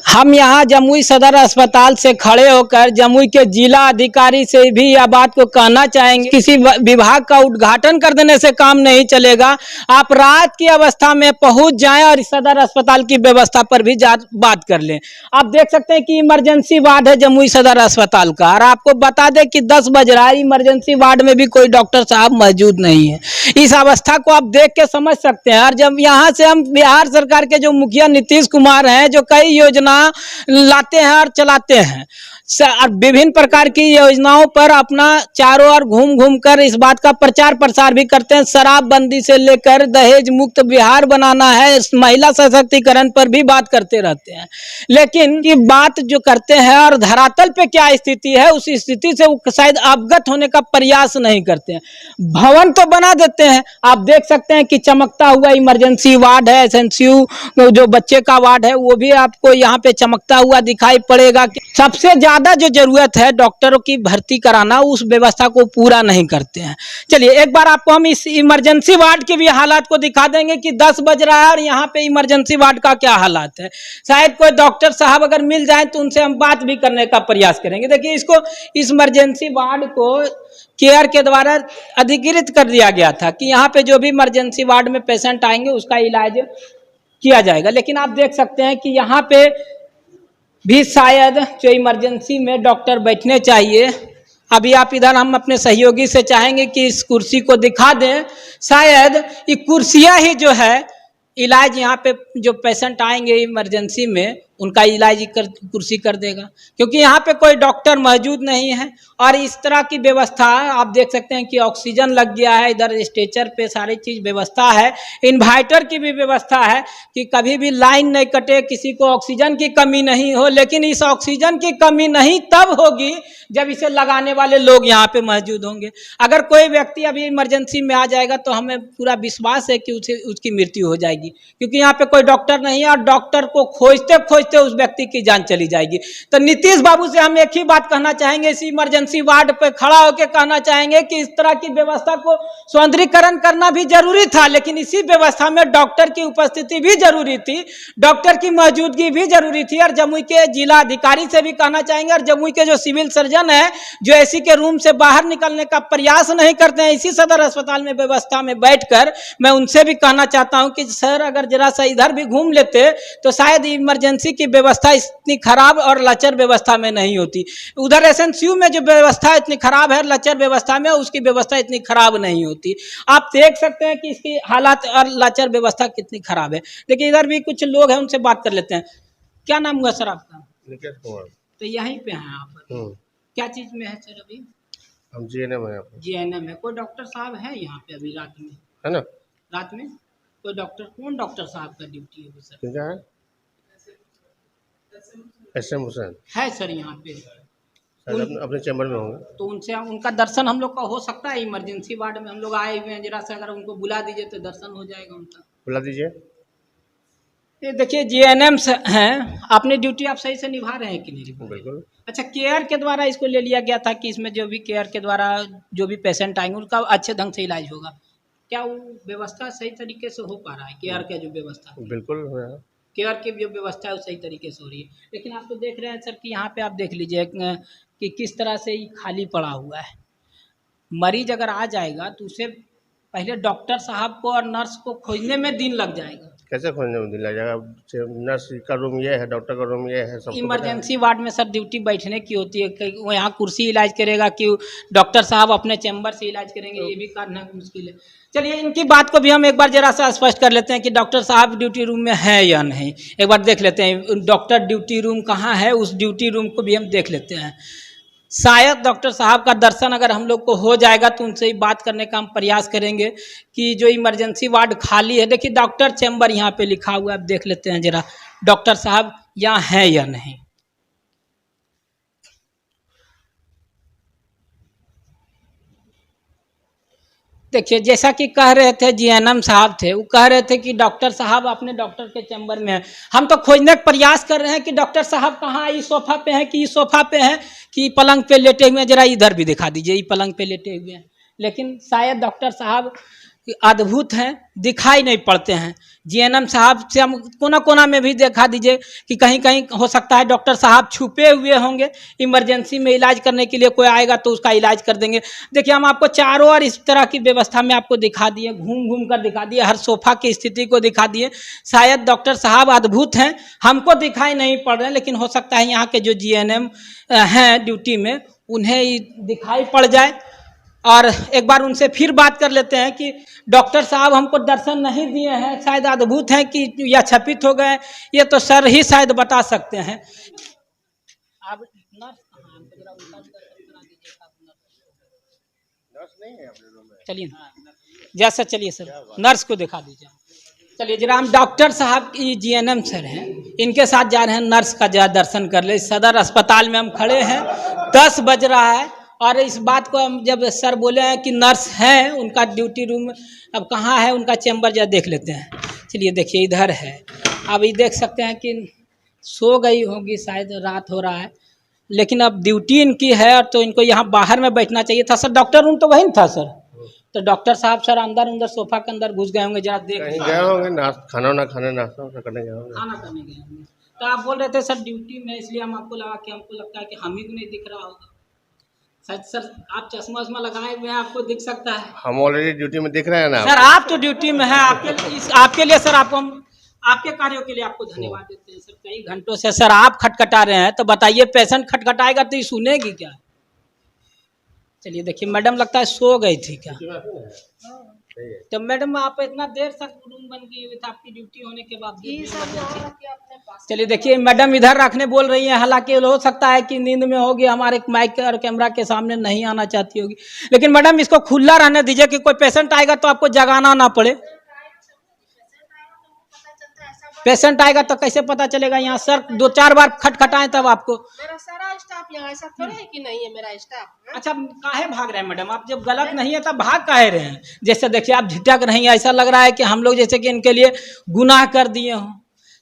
हम यहाँ जमुई सदर अस्पताल से खड़े होकर जमुई के जिला अधिकारी से भी यह बात को कहना चाहेंगे, किसी विभाग का उद्घाटन कर देने से काम नहीं चलेगा। आप रात की अवस्था में पहुंच जाएं और सदर अस्पताल की व्यवस्था पर भी बात कर लें। आप देख सकते हैं कि इमरजेंसी वार्ड है जमुई सदर अस्पताल का, और आपको बता दें कि 10 बज रहा है, इमरजेंसी वार्ड में भी कोई डॉक्टर साहब मौजूद नहीं है। इस अवस्था को आप देख के समझ सकते हैं। और जब यहाँ से हम बिहार सरकार के जो मुखिया नीतीश कुमार हैं, जो कई योजना लाते हैं और चलाते हैं, विभिन्न प्रकार की योजनाओं पर अपना चारों ओर घूम घूम कर इस बात का प्रचार प्रसार भी करते हैं। शराबबंदी से लेकर दहेज मुक्त बिहार बनाना है, महिला सशक्तिकरण पर भी बात करते रहते हैं। लेकिन ये बात जो करते हैं और धरातल पे क्या स्थिति है, उस स्थिति से वो शायद अवगत होने का प्रयास नहीं करते हैं। भवन तो बना देते हैं, आप देख सकते हैं कि चमकता हुआ इमरजेंसी वार्ड है, एसएनसीयू जो बच्चे का वार्ड है वो भी आपको यहाँ पे चमकता हुआ दिखाई पड़ेगा। सबसे ज्यादा जो जरूरत है डॉक्टरों की भर्ती कराना, उस व्यवस्था को पूरा नहीं करते हैं। चलिए एक बार आपको हम इस इमरजेंसी वार्ड के भी हालात को दिखा देंगे कि 10 बज रहा है और यहाँ पे इमरजेंसी वार्ड का क्या हालात है। शायद कोई डॉक्टर साहब अगर मिल जाए तो उनसे हम बात भी करने का प्रयास करेंगे। देखिए इसको, इस इमरजेंसी वार्ड को केयर के द्वारा अधिकृत कर दिया गया था कि यहाँ पे जो भी इमरजेंसी वार्ड में पेशेंट आएंगे उसका इलाज किया जाएगा। लेकिन आप देख सकते हैं कि यहाँ पे भी शायद जो इमरजेंसी में डॉक्टर बैठने चाहिए, अभी आप इधर हम अपने सहयोगी से चाहेंगे कि इस कुर्सी को दिखा दें। शायद ये कुर्सियां ही जो है इलाज, यहाँ पे जो पेशेंट आएंगे इमरजेंसी में उनका इलाज कुर्सी कर देगा, क्योंकि यहाँ पे कोई डॉक्टर मौजूद नहीं है। और इस तरह की व्यवस्था आप देख सकते हैं कि ऑक्सीजन लग गया है, इधर स्ट्रेचर पे सारी चीज़ व्यवस्था है, इन्वर्टर की भी व्यवस्था है कि कभी भी लाइन नहीं कटे, किसी को ऑक्सीजन की कमी नहीं हो। लेकिन इस ऑक्सीजन की कमी नहीं तब होगी जब इसे लगाने वाले लोग यहाँ पे मौजूद होंगे। अगर कोई व्यक्ति अभी इमरजेंसी में आ जाएगा तो हमें पूरा विश्वास है कि उसकी मृत्यु हो जाएगी, क्योंकि यहाँ पे कोई डॉक्टर नहीं है और डॉक्टर को खोजते खोजते उस व्यक्ति की जान चली जाएगी। तो नीतीश बाबू से हम एक ही बात कहना चाहेंगे, इसी इमरजेंसी वार्ड पे खड़ा होकर कहना चाहेंगे कि इस तरह की व्यवस्था को सौंदर्यीकरण करना भी जरूरी था, लेकिन इसी व्यवस्था में डॉक्टर की उपस्थिति भी जरूरी थी, डॉक्टर की मौजूदगी भी जरूरी थी। और जमुई के जिला अधिकारी से भी कहना चाहेंगे, और जमुई के जो सिविल सर्जन है जो एसी के रूम से बाहर निकलने का प्रयास नहीं करते हैं इसी सदर अस्पताल में व्यवस्था में बैठकर, मैं उनसे भी कहना चाहता हूं कि सर अगर जरा सा इधर भी घूम लेते तो शायद इमरजेंसी की व्यवस्था इतनी खराब और लचर व्यवस्था में नहीं होती। उधर एसएनसीयू में जो व्यवस्था इतनी खराब है, लचर व्यवस्था में उसकी व्यवस्था इतनी खराब नहीं होती। आप देख सकते हैं कि इसकी हालात और लचर व्यवस्था कितनी खराब है। देखिए इधर भी कुछ लोग हैं, उनसे बात कर लेते हैं। क्या नाम हुआ सर आपका? निकेश कुमार। तो यहीं पे हैं आप? क्या चीज में है सर अभी? हम जीएनएम है। जीएनएम है। कोई डॉक्टर साहब है यहाँ पे अभी रात में? है ना, रात में कोई डॉक्टर, कौन डॉक्टर साहब का ड्यूटी है सर? क्या है? एसएम हुसैन है सर यहाँ पे? अपने चैम्बर में होंगे, तो उनसे उनका दर्शन हम लोग का हो सकता है? इमरजेंसी वार्ड में हम लोग आए हुए हैं, जरा सा अगर उनको बुला दीजिए तो दर्शन हो जाएगा उनका। बुला दीजिए। ये देखिए जीएनएम हैं, अपनी ड्यूटी आप सही से निभा रहे हैं कि नहीं? बिल्कुल। अच्छा, केयर के द्वारा इसको ले लिया गया था कि इसमें जो भी केयर के द्वारा जो भी पेशेंट आएंगे उनका अच्छे ढंग से इलाज होगा। क्या वो व्यवस्था सही तरीके से हो पा रहा है? केयर का जो व्यवस्था, बिल्कुल केयर की जो व्यवस्था है वो सही तरीके से हो रही है। लेकिन आप तो देख रहे हैं सर कि यहाँ पे आप देख लीजिए कि किस तरह से ये खाली पड़ा हुआ है। मरीज अगर आ जाएगा तो उसे पहले डॉक्टर साहब को और नर्स को खोजने में दिन लग जाएगा। कैसे खोजने में दिन लग जाएगा? नर्स का रूम ये है, डॉक्टर का रूम ये है, सब इमरजेंसी वार्ड में सर ड्यूटी बैठने की होती है कि वो यहाँ कुर्सी इलाज करेगा कि डॉक्टर साहब अपने चैम्बर से इलाज करेंगे, ये भी करना मुश्किल है। चलिए इनकी बात को भी हम एक बार जरा सा स्पष्ट कर लेते हैं कि डॉक्टर साहब ड्यूटी रूम में है या नहीं। एक बार देख लेते हैं डॉक्टर ड्यूटी रूम कहाँ है, उस ड्यूटी रूम को भी हम देख लेते हैं। शायद डॉक्टर साहब का दर्शन अगर हम लोग को हो जाएगा तो उनसे ही बात करने का हम प्रयास करेंगे कि जो इमरजेंसी वार्ड खाली है। देखिए डॉक्टर चैम्बर यहाँ पे लिखा हुआ है, अब देख लेते हैं जरा डॉक्टर साहब यहाँ है या नहीं। देखिए जैसा कि कह रहे थे जीएनएम साहब थे, वो कह रहे थे कि डॉक्टर साहब अपने डॉक्टर के चैम्बर में हैं। हम तो खोजने का प्रयास कर रहे हैं कि डॉक्टर साहब कहाँ, इस सोफा पे हैं कि इस सोफा पे हैं कि पलंग पे लेटे हुए हैं, जरा इधर भी दिखा दीजिए, ये पलंग पे लेटे हुए हैं। लेकिन शायद डॉक्टर साहब अद्भुत हैं, दिखाई नहीं पड़ते हैं। जीएनएम साहब से हम कोना कोना में भी देखा दीजिए कि कहीं कहीं हो सकता है डॉक्टर साहब छुपे हुए होंगे, इमरजेंसी में इलाज करने के लिए कोई आएगा तो उसका इलाज कर देंगे। देखिए हम आपको चारों ओर इस तरह की व्यवस्था में आपको दिखा दिए, घूम घूम कर दिखा दिए, हर सोफा की स्थिति को दिखा दिए। शायद डॉक्टर साहब अद्भुत हैं, हमको दिखाई नहीं पड़ रहे हैं, लेकिन हो सकता है यहाँ के जो जीएनएम हैं ड्यूटी में उन्हें दिखाई पड़ जाए। और एक बार उनसे फिर बात कर लेते हैं कि डॉक्टर साहब हमको दर्शन नहीं दिए हैं, शायद अद्भुत हैं कि या छपित हो गए, ये तो सर ही शायद बता सकते हैं। आप चलिए जैसा, चलिए सर नर्स को दिखा दीजिए। चलिए जरा हम डॉक्टर साहब की जीएनएम सर हैं, इनके साथ जा रहे हैं, नर्स का जरा दर्शन कर ले। सदर अस्पताल में हम खड़े हैं, 10 बज रहा है और इस बात को हम जब सर बोले हैं कि नर्स हैं, उनका ड्यूटी रूम अब कहाँ है, उनका चैम्बर जरा देख लेते हैं। चलिए देखिए इधर है, अब ये देख सकते हैं कि सो गई होगी, शायद रात हो रहा है, लेकिन अब ड्यूटी इनकी है और तो इनको यहाँ बाहर में बैठना चाहिए था। सर डॉक्टर रूम तो वही था सर, तो डॉक्टर साहब सर अंदर सोफा के अंदर घुस गए होंगे, जरा देख कहीं गए होंगे, खाना ना खाने, नाश्ता करने गए होंगे, खाना करने गए होंगे। तो आप बोल रहे थे सर ड्यूटी में, इसलिए हम आपको लगा कि हमको लगता है कि हम ही को नहीं दिख रहा होगा। सर आप चश्मा वश्मा लगाए हुए हैं, आपको दिख सकता है। हम ऑलरेडी ड्यूटी में दिख रहे हैं ना सर, आप तो ड्यूटी में है, आपके लिए सर आपको हम आपके कार्यों के लिए आपको धन्यवाद देते हैं सर। कई घंटों से सर आप खटखटा रहे हैं, तो बताइए पेशेंट खटखटाएगा तो ये सुनेगी क्या? चलिए देखिए मैडम लगता है सो गई थी क्या? तो मैडम आप इतना देर तक रूम बन गई हुई था आपकी ड्यूटी होने के बाद। चलिए देखिए मैडम इधर रखने बोल रही हैं, हालांकि हो सकता है कि नींद में होगी, हमारे माइक और कैमरा के सामने नहीं आना चाहती होगी, लेकिन मैडम इसको खुला रहने दीजिए कि कोई पेशेंट आएगा तो आपको जगाना ना पड़े। पेशेंट आएगा तो कैसे पता चलेगा? यहाँ सर 2-4 बार खटखटाएं तब आपको। मेरा सारा स्टाफ यहाँ, ऐसा थोड़ा है कि नहीं है मेरा स्टाफ। अच्छा काहे भाग रहे हैं मैडम? आप जब गलत नहीं है तब भाग काहे रहे हैं? जैसे देखिए आप झिझक रही हैं, ऐसा लग रहा है कि हम लोग जैसे कि इनके लिए गुनाह कर दिए हों।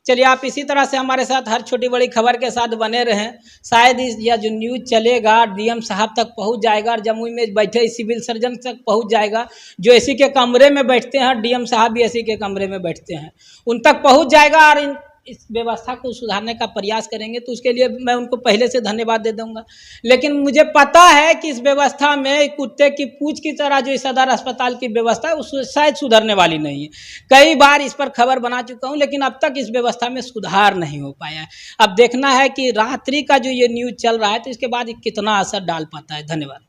चलिए आप इसी तरह से हमारे साथ हर छोटी बड़ी खबर के साथ बने रहें। शायद यह जो न्यूज़ चलेगा डीएम साहब तक पहुंच जाएगा और जमुई में बैठे सिविल सर्जन तक पहुंच जाएगा, जो एसी के कमरे में बैठते हैं, डीएम साहब भी एसी के कमरे में बैठते हैं, उन तक पहुंच जाएगा और इस व्यवस्था को सुधारने का प्रयास करेंगे। तो उसके लिए मैं उनको पहले से धन्यवाद दे दूंगा। लेकिन मुझे पता है कि इस व्यवस्था में कुत्ते की पूंछ की तरह जो सदर अस्पताल की व्यवस्था है उस शायद सुधरने वाली नहीं है। कई बार इस पर खबर बना चुका हूं, लेकिन अब तक इस व्यवस्था में सुधार नहीं हो पाया है। अब देखना है कि रात्रि का जो ये न्यूज़ चल रहा है तो इसके बाद कितना असर डाल पाता है। धन्यवाद।